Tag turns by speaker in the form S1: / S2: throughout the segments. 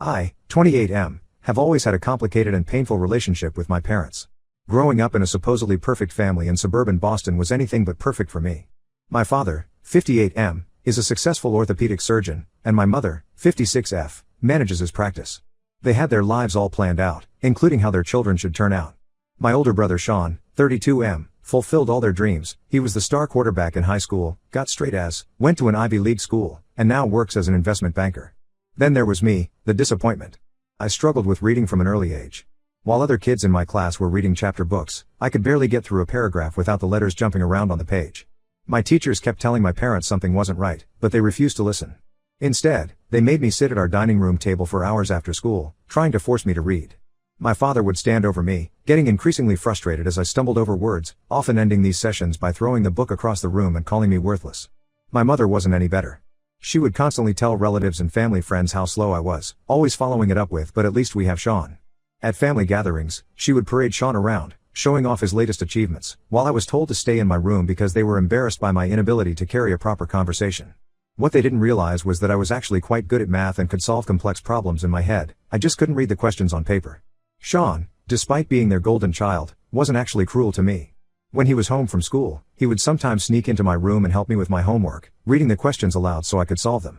S1: I, 28M, have always had a complicated and painful relationship with my parents. Growing up in a supposedly perfect family in suburban Boston was anything but perfect for me. My father, 58M, is a successful orthopedic surgeon, and my mother, 56F, manages his practice. They had their lives all planned out, including how their children should turn out. My older brother Sean, 32M, fulfilled all their dreams. He was the star quarterback in high school, got straight A's, went to an Ivy League school, and now works as an investment banker. Then there was me, the disappointment. I struggled with reading from an early age. While other kids in my class were reading chapter books, I could barely get through a paragraph without the letters jumping around on the page. My teachers kept telling my parents something wasn't right, but they refused to listen. Instead, they made me sit at our dining room table for hours after school, trying to force me to read. My father would stand over me, getting increasingly frustrated as I stumbled over words, often ending these sessions by throwing the book across the room and calling me worthless. My mother wasn't any better. She would constantly tell relatives and family friends how slow I was, always following it up with, "But at least we have Sean." At family gatherings, she would parade Sean around, showing off his latest achievements, while I was told to stay in my room because they were embarrassed by my inability to carry a proper conversation. What they didn't realize was that I was actually quite good at math and could solve complex problems in my head. I just couldn't read the questions on paper. Sean, despite being their golden child, wasn't actually cruel to me. When he was home from school, he would sometimes sneak into my room and help me with my homework, reading the questions aloud so I could solve them.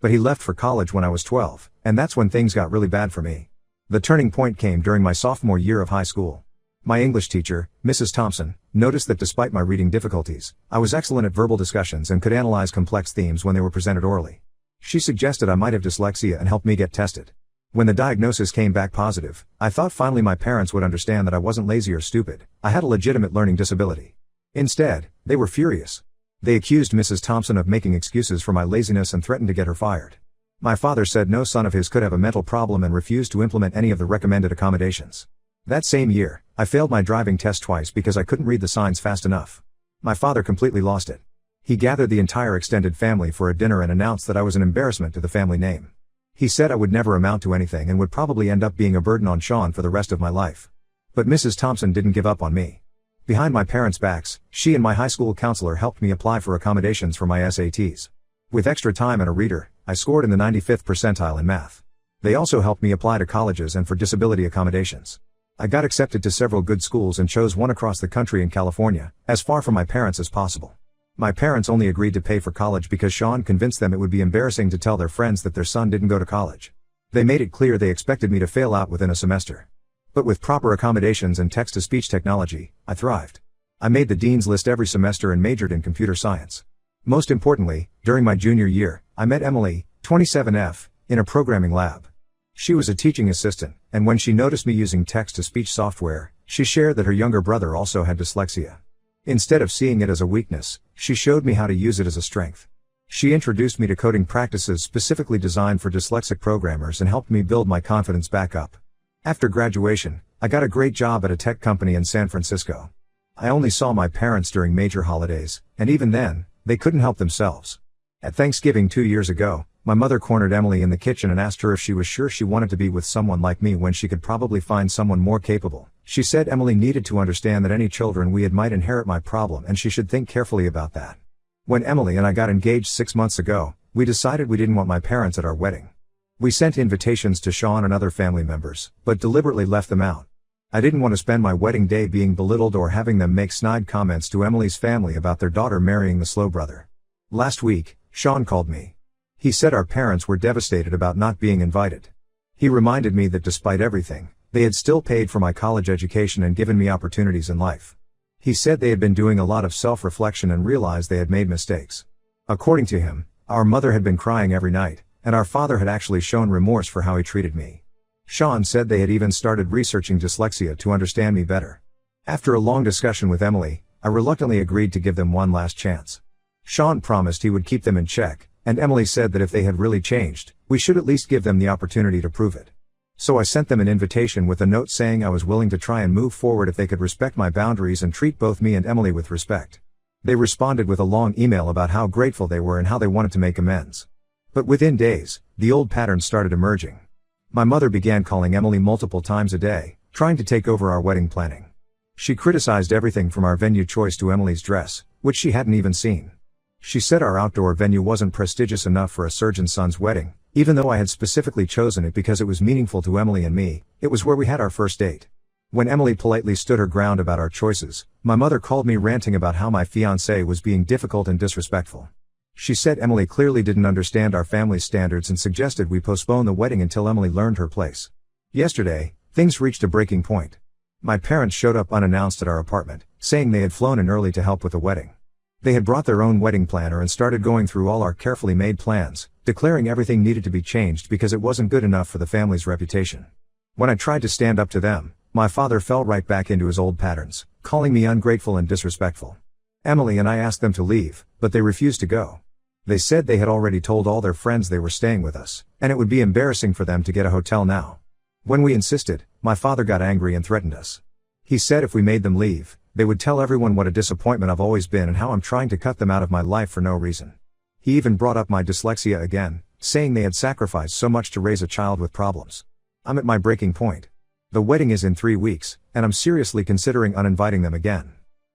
S1: But he left for college when I was 12, and that's when things got really bad for me. The turning point came during my sophomore year of high school. My English teacher, Mrs. Thompson, noticed that despite my reading difficulties, I was excellent at verbal discussions and could analyze complex themes when they were presented orally. She suggested I might have dyslexia and helped me get tested. When the diagnosis came back positive, I thought finally my parents would understand that I wasn't lazy or stupid. I had a legitimate learning disability. Instead, they were furious. They accused Mrs. Thompson of making excuses for my laziness and threatened to get her fired. My father said no son of his could have a mental problem and refused to implement any of the recommended accommodations. That same year, I failed my driving test twice because I couldn't read the signs fast enough. My father completely lost it. He gathered the entire extended family for a dinner and announced that I was an embarrassment to the family name. He said I would never amount to anything and would probably end up being a burden on Sean for the rest of my life. But Mrs. Thompson didn't give up on me. Behind my parents' backs, she and my high school counselor helped me apply for accommodations for my SATs. With extra time and a reader, I scored in the 95th percentile in math. They also helped me apply to colleges and for disability accommodations. I got accepted to several good schools and chose one across the country in California, as far from my parents as possible. My parents only agreed to pay for college because Sean convinced them it would be embarrassing to tell their friends that their son didn't go to college. They made it clear they expected me to fail out within a semester. But with proper accommodations and text-to-speech technology, I thrived. I made the dean's list every semester and majored in computer science. Most importantly, during my junior year, I met Emily, 27F, in a programming lab. She was a teaching assistant, and when she noticed me using text-to-speech software, she shared that her younger brother also had dyslexia. Instead of seeing it as a weakness, she showed me how to use it as a strength. She introduced me to coding practices specifically designed for dyslexic programmers and helped me build my confidence back up. After graduation, I got a great job at a tech company in San Francisco. I only saw my parents during major holidays, and even then, they couldn't help themselves. At Thanksgiving 2 years ago, my mother cornered Emily in the kitchen and asked her if she was sure she wanted to be with someone like me when she could probably find someone more capable. She said Emily needed to understand that any children we had might inherit my problem and she should think carefully about that. When Emily and I got engaged 6 months ago, we decided we didn't want my parents at our wedding. We sent invitations to Sean and other family members, but deliberately left them out. I didn't want to spend my wedding day being belittled or having them make snide comments to Emily's family about their daughter marrying the slow brother. Last week, Sean called me. He said our parents were devastated about not being invited. He reminded me that despite everything, they had still paid for my college education and given me opportunities in life. He said they had been doing a lot of self-reflection and realized they had made mistakes. According to him, our mother had been crying every night, and our father had actually shown remorse for how he treated me. Sean said they had even started researching dyslexia to understand me better. After a long discussion with Emily, I reluctantly agreed to give them one last chance. Sean promised he would keep them in check, and Emily said that if they had really changed, we should at least give them the opportunity to prove it. So I sent them an invitation with a note saying I was willing to try and move forward if they could respect my boundaries and treat both me and Emily with respect. They responded with a long email about how grateful they were and how they wanted to make amends. But within days, the old patterns started emerging. My mother began calling Emily multiple times a day, trying to take over our wedding planning. She criticized everything from our venue choice to Emily's dress, which she hadn't even seen. She said our outdoor venue wasn't prestigious enough for a surgeon's son's wedding, Even though I had specifically chosen it because it was meaningful to Emily and me, it was where we had our first date. When Emily politely stood her ground about our choices, my mother called me ranting about how my fiancé was being difficult and disrespectful. She said Emily clearly didn't understand our family's standards and suggested we postpone the wedding until Emily learned her place. Yesterday, things reached a breaking point. My parents showed up unannounced at our apartment, saying they had flown in early to help with the wedding. They had brought their own wedding planner and started going through all our carefully made plans, declaring everything needed to be changed because it wasn't good enough for the family's reputation. When I tried to stand up to them, my father fell right back into his old patterns, calling me ungrateful and disrespectful. Emily and I asked them to leave, but they refused to go. They said they had already told all their friends they were staying with us, and it would be embarrassing for them to get a hotel now. When we insisted, my father got angry and threatened us. He said if we made them leave, they would tell everyone what a disappointment I've always been and how I'm trying to cut them out of my life for no reason. He even brought up my dyslexia again, saying they had sacrificed so much to raise a child with problems. I'm at my breaking point. The wedding is in 3 weeks, and I'm seriously considering uninviting them again.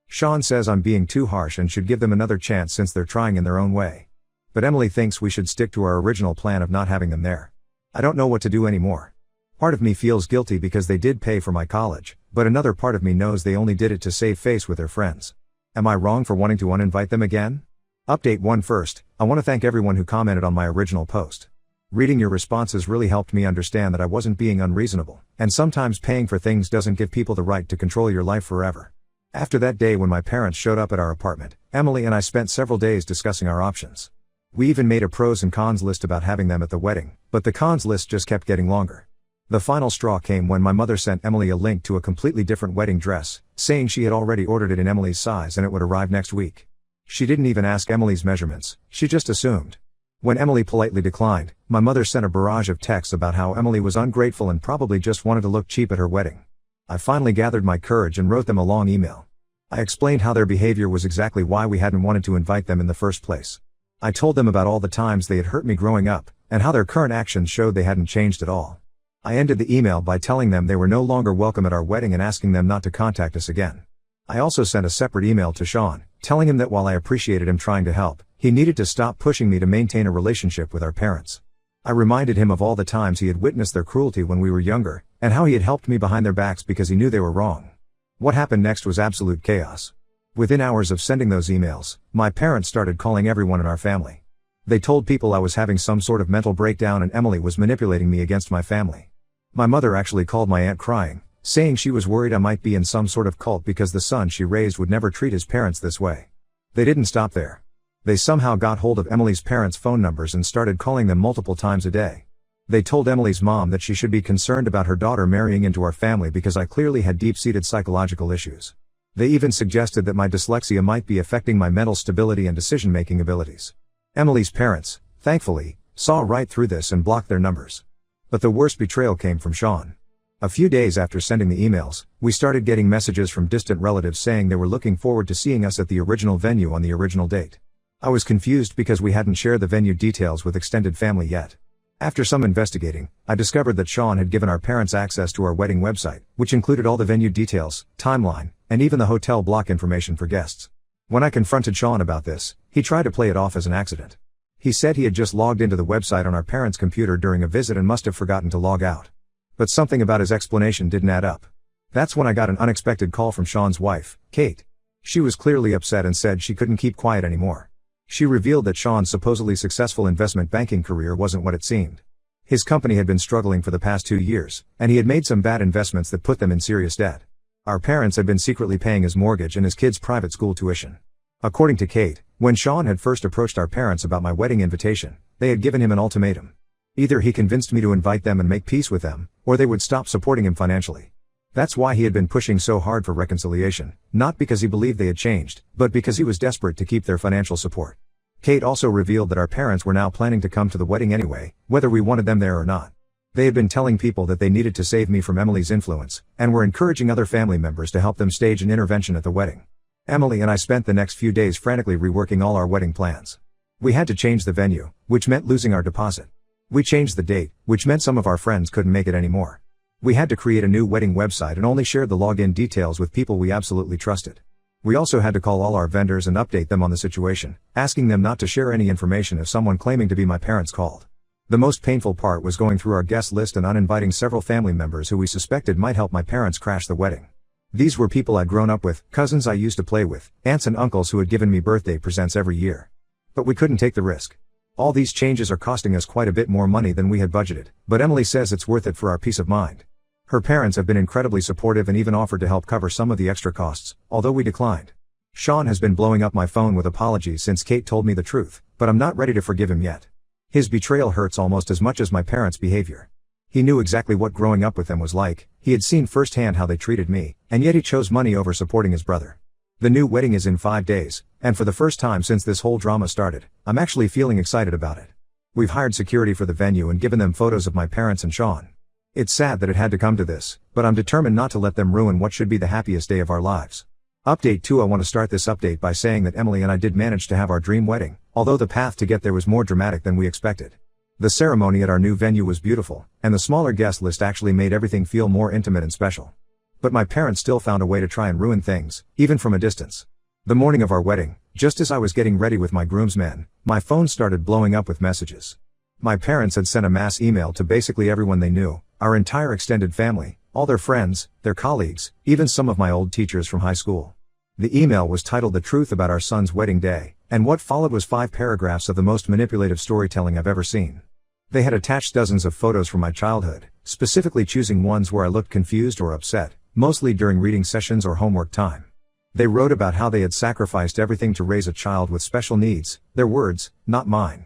S1: Sean says I'm being too harsh and should give them another chance since they're trying in their own way. But Emily thinks we should stick to our original plan of not having them there. I don't know what to do anymore. Part of me feels guilty because they did pay for my college, but another part of me knows they only did it to save face with their friends. Am I wrong for wanting to uninvite them again? Update 1 first, I want to thank everyone who commented on my original post. Reading your responses really helped me understand that I wasn't being unreasonable, and sometimes paying for things doesn't give people the right to control your life forever. After that day when my parents showed up at our apartment, Emily and I spent several days discussing our options. We even made a pros and cons list about having them at the wedding, but the cons list just kept getting longer. The final straw came when my mother sent Emily a link to a completely different wedding dress, saying she had already ordered it in Emily's size and it would arrive next week. She didn't even ask Emily's measurements, she just assumed. When Emily politely declined, my mother sent a barrage of texts about how Emily was ungrateful and probably just wanted to look cheap at her wedding. I finally gathered my courage and wrote them a long email. I explained how their behavior was exactly why we hadn't wanted to invite them in the first place. I told them about all the times they had hurt me growing up, and how their current actions showed they hadn't changed at all. I ended the email by telling them they were no longer welcome at our wedding and asking them not to contact us again. I also sent a separate email to Sean, telling him that while I appreciated him trying to help, he needed to stop pushing me to maintain a relationship with our parents. I reminded him of all the times he had witnessed their cruelty when we were younger, and how he had helped me behind their backs because he knew they were wrong. What happened next was absolute chaos. Within hours of sending those emails, my parents started calling everyone in our family. They told people I was having some sort of mental breakdown and Emily was manipulating me against my family. My mother actually called my aunt crying, saying she was worried I might be in some sort of cult because the son she raised would never treat his parents this way. They didn't stop there. They somehow got hold of Emily's parents' phone numbers and started calling them multiple times a day. They told Emily's mom that she should be concerned about her daughter marrying into our family because I clearly had deep-seated psychological issues. They even suggested that my dyslexia might be affecting my mental stability and decision-making abilities. Emily's parents, thankfully, saw right through this and blocked their numbers. But the worst betrayal came from Sean. A few days after sending the emails, we started getting messages from distant relatives saying they were looking forward to seeing us at the original venue on the original date. I was confused because we hadn't shared the venue details with extended family yet. After some investigating, I discovered that Sean had given our parents access to our wedding website, which included all the venue details, timeline, and even the hotel block information for guests. When I confronted Sean about this, he tried to play it off as an accident. He said he had just logged into the website on our parents' computer during a visit and must have forgotten to log out. But something about his explanation didn't add up. That's when I got an unexpected call from Sean's wife, Kate. She was clearly upset and said she couldn't keep quiet anymore. She revealed that Sean's supposedly successful investment banking career wasn't what it seemed. His company had been struggling for the past 2 years, and he had made some bad investments that put them in serious debt. Our parents had been secretly paying his mortgage and his kids' private school tuition. According to Kate, when Sean had first approached our parents about my wedding invitation, they had given him an ultimatum. Either he convinced me to invite them and make peace with them, or they would stop supporting him financially. That's why he had been pushing so hard for reconciliation, not because he believed they had changed, but because he was desperate to keep their financial support. Kate also revealed that our parents were now planning to come to the wedding anyway, whether we wanted them there or not. They had been telling people that they needed to save me from Emily's influence, and were encouraging other family members to help them stage an intervention at the wedding. Emily and I spent the next few days frantically reworking all our wedding plans. We had to change the venue, which meant losing our deposit. We changed the date, which meant some of our friends couldn't make it anymore. We had to create a new wedding website and only shared the login details with people we absolutely trusted. We also had to call all our vendors and update them on the situation, asking them not to share any information if someone claiming to be my parents called. The most painful part was going through our guest list and uninviting several family members who we suspected might help my parents crash the wedding. These were people I'd grown up with, cousins I used to play with, aunts and uncles who had given me birthday presents every year. But we couldn't take the risk. All these changes are costing us quite a bit more money than we had budgeted, but Emily says it's worth it for our peace of mind. Her parents have been incredibly supportive and even offered to help cover some of the extra costs, although we declined. Sean has been blowing up my phone with apologies since Kate told me the truth, but I'm not ready to forgive him yet. His betrayal hurts almost as much as my parents' behavior. He knew exactly what growing up with them was like, he had seen firsthand how they treated me, and yet he chose money over supporting his brother. The new wedding is in 5 days, and for the first time since this whole drama started, I'm actually feeling excited about it. We've hired security for the venue and given them photos of my parents and Sean. It's sad that it had to come to this, but I'm determined not to let them ruin what should be the happiest day of our lives. Update 2. I want to start this update by saying that Emily and I did manage to have our dream wedding, although the path to get there was more dramatic than we expected. The ceremony at our new venue was beautiful, and the smaller guest list actually made everything feel more intimate and special. But my parents still found a way to try and ruin things, even from a distance. The morning of our wedding, just as I was getting ready with my groomsmen, my phone started blowing up with messages. My parents had sent a mass email to basically everyone they knew, our entire extended family, all their friends, their colleagues, even some of my old teachers from high school. The email was titled "The Truth About Our Son's Wedding Day," and what followed was 5 paragraphs of the most manipulative storytelling I've ever seen. They had attached dozens of photos from my childhood, specifically choosing ones where I looked confused or upset, mostly during reading sessions or homework time. They wrote about how they had sacrificed everything to raise a child with special needs, their words, not mine.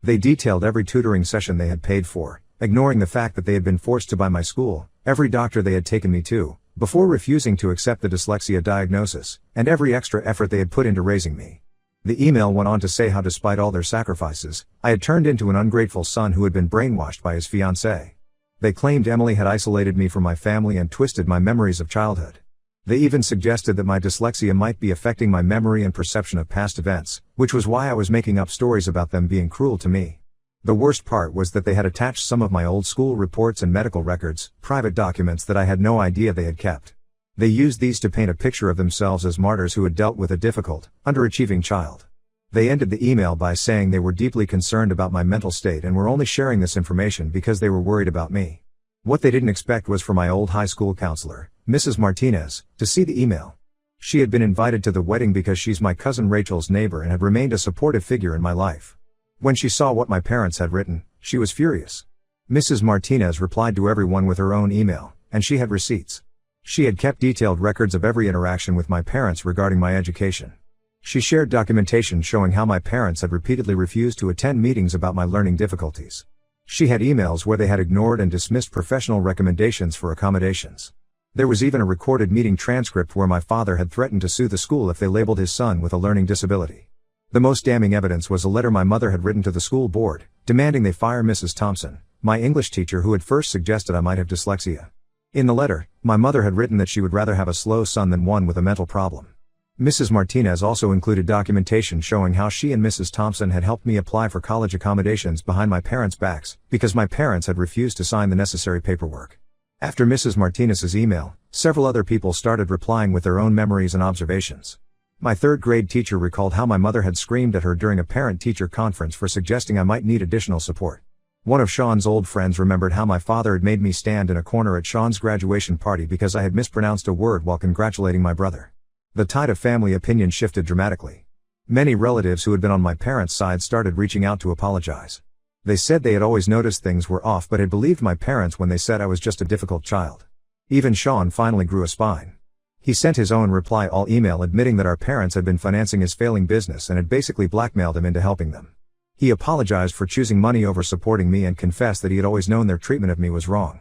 S1: They detailed every tutoring session they had paid for, ignoring the fact that they had been forced to by my school, every doctor they had taken me to, before refusing to accept the dyslexia diagnosis, and every extra effort they had put into raising me. The email went on to say how despite all their sacrifices, I had turned into an ungrateful son who had been brainwashed by his fiancée. They claimed Emily had isolated me from my family and twisted my memories of childhood. They even suggested that my dyslexia might be affecting my memory and perception of past events, which was why I was making up stories about them being cruel to me. The worst part was that they had attached some of my old school reports and medical records, private documents that I had no idea they had kept. They used these to paint a picture of themselves as martyrs who had dealt with a difficult, underachieving child. They ended the email by saying they were deeply concerned about my mental state and were only sharing this information because they were worried about me. What they didn't expect was for my old high school counselor, Mrs. Martinez, to see the email. She had been invited to the wedding because she's my cousin Rachel's neighbor and had remained a supportive figure in my life. When she saw what my parents had written, she was furious. Mrs. Martinez replied to everyone with her own email, and she had receipts. She had kept detailed records of every interaction with my parents regarding my education. She shared documentation showing how my parents had repeatedly refused to attend meetings about my learning difficulties. She had emails where they had ignored and dismissed professional recommendations for accommodations. There was even a recorded meeting transcript where my father had threatened to sue the school if they labeled his son with a learning disability. The most damning evidence was a letter my mother had written to the school board, demanding they fire Mrs. Thompson, my English teacher who had first suggested I might have dyslexia. In the letter, my mother had written that she would rather have a slow son than one with a mental problem. Mrs. Martinez also included documentation showing how she and Mrs. Thompson had helped me apply for college accommodations behind my parents' backs, because my parents had refused to sign the necessary paperwork. After Mrs. Martinez's email, several other people started replying with their own memories and observations. My third-grade teacher recalled how my mother had screamed at her during a parent-teacher conference for suggesting I might need additional support. One of Sean's old friends remembered how my father had made me stand in a corner at Sean's graduation party because I had mispronounced a word while congratulating my brother. The tide of family opinion shifted dramatically. Many relatives who had been on my parents' side started reaching out to apologize. They said they had always noticed things were off but had believed my parents when they said I was just a difficult child. Even Sean finally grew a spine. He sent his own reply all email admitting that our parents had been financing his failing business and had basically blackmailed him into helping them. He apologized for choosing money over supporting me and confessed that he had always known their treatment of me was wrong.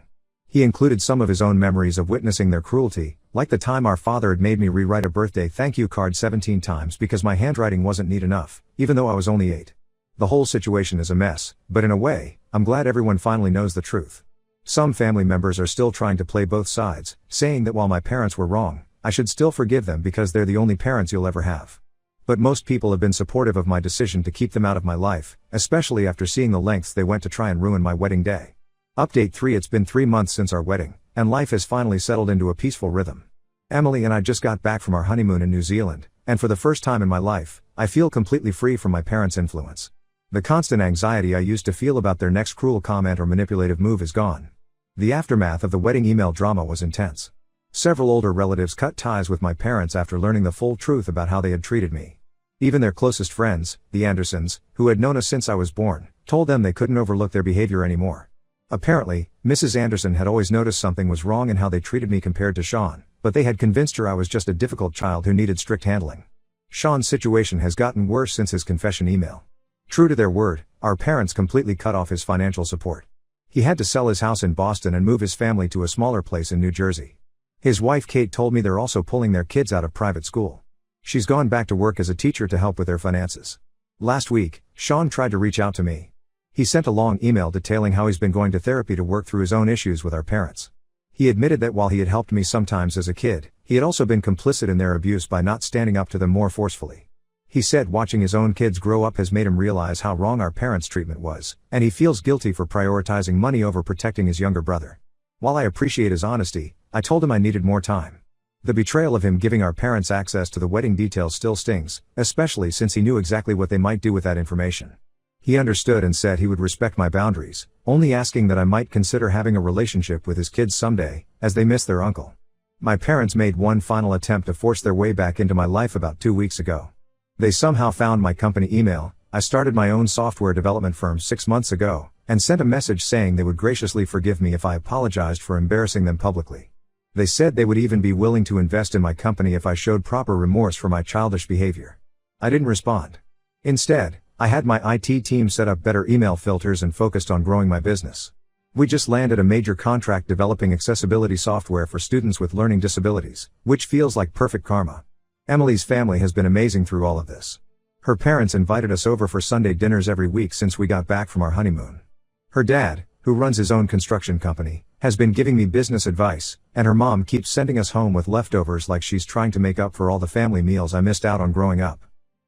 S1: He included some of his own memories of witnessing their cruelty, like the time our father had made me rewrite a birthday thank you card 17 times because my handwriting wasn't neat enough, even though I was only 8. The whole situation is a mess, but in a way, I'm glad everyone finally knows the truth. Some family members are still trying to play both sides, saying that while my parents were wrong, I should still forgive them because they're the only parents you'll ever have. But most people have been supportive of my decision to keep them out of my life, especially after seeing the lengths they went to try and ruin my wedding day. Update 3. It's been 3 months since our wedding, and life has finally settled into a peaceful rhythm. Emily and I just got back from our honeymoon in New Zealand, and for the first time in my life, I feel completely free from my parents' influence. The constant anxiety I used to feel about their next cruel comment or manipulative move is gone. The aftermath of the wedding email drama was intense. Several older relatives cut ties with my parents after learning the full truth about how they had treated me. Even their closest friends, the Andersons, who had known us since I was born, told them they couldn't overlook their behavior anymore. Apparently, Mrs. Anderson had always noticed something was wrong in how they treated me compared to Sean, but they had convinced her I was just a difficult child who needed strict handling. Sean's situation has gotten worse since his confession email. True to their word, our parents completely cut off his financial support. He had to sell his house in Boston and move his family to a smaller place in New Jersey. His wife Kate told me they're also pulling their kids out of private school. She's gone back to work as a teacher to help with their finances. Last week, Sean tried to reach out to me. He sent a long email detailing how he's been going to therapy to work through his own issues with our parents. He admitted that while he had helped me sometimes as a kid, he had also been complicit in their abuse by not standing up to them more forcefully. He said watching his own kids grow up has made him realize how wrong our parents' treatment was, and he feels guilty for prioritizing money over protecting his younger brother. While I appreciate his honesty, I told him I needed more time. The betrayal of him giving our parents access to the wedding details still stings, especially since he knew exactly what they might do with that information. He understood and said he would respect my boundaries, only asking that I might consider having a relationship with his kids someday, as they miss their uncle. My parents made one final attempt to force their way back into my life about 2 weeks ago. They somehow found my company email. I started my own software development firm 6 months ago, and sent a message saying they would graciously forgive me if I apologized for embarrassing them publicly. They said they would even be willing to invest in my company if I showed proper remorse for my childish behavior. I didn't respond. Instead, I had my IT team set up better email filters and focused on growing my business. We just landed a major contract developing accessibility software for students with learning disabilities, which feels like perfect karma. Emily's family has been amazing through all of this. Her parents invited us over for Sunday dinners every week since we got back from our honeymoon. Her dad, who runs his own construction company, has been giving me business advice, and her mom keeps sending us home with leftovers like she's trying to make up for all the family meals I missed out on growing up.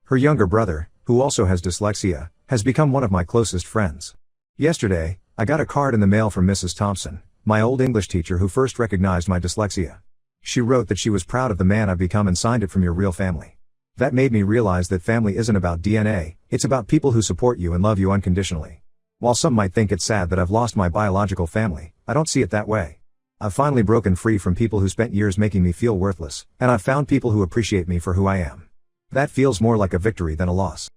S1: Her younger brother, who also has dyslexia, has become one of my closest friends. Yesterday, I got a card in the mail from Mrs. Thompson, my old English teacher who first recognized my dyslexia. She wrote that she was proud of the man I've become and signed it from your real family. That made me realize that family isn't about DNA, it's about people who support you and love you unconditionally. While some might think it's sad that I've lost my biological family, I don't see it that way. I've finally broken free from people who spent years making me feel worthless, and I've found people who appreciate me for who I am. That feels more like a victory than a loss.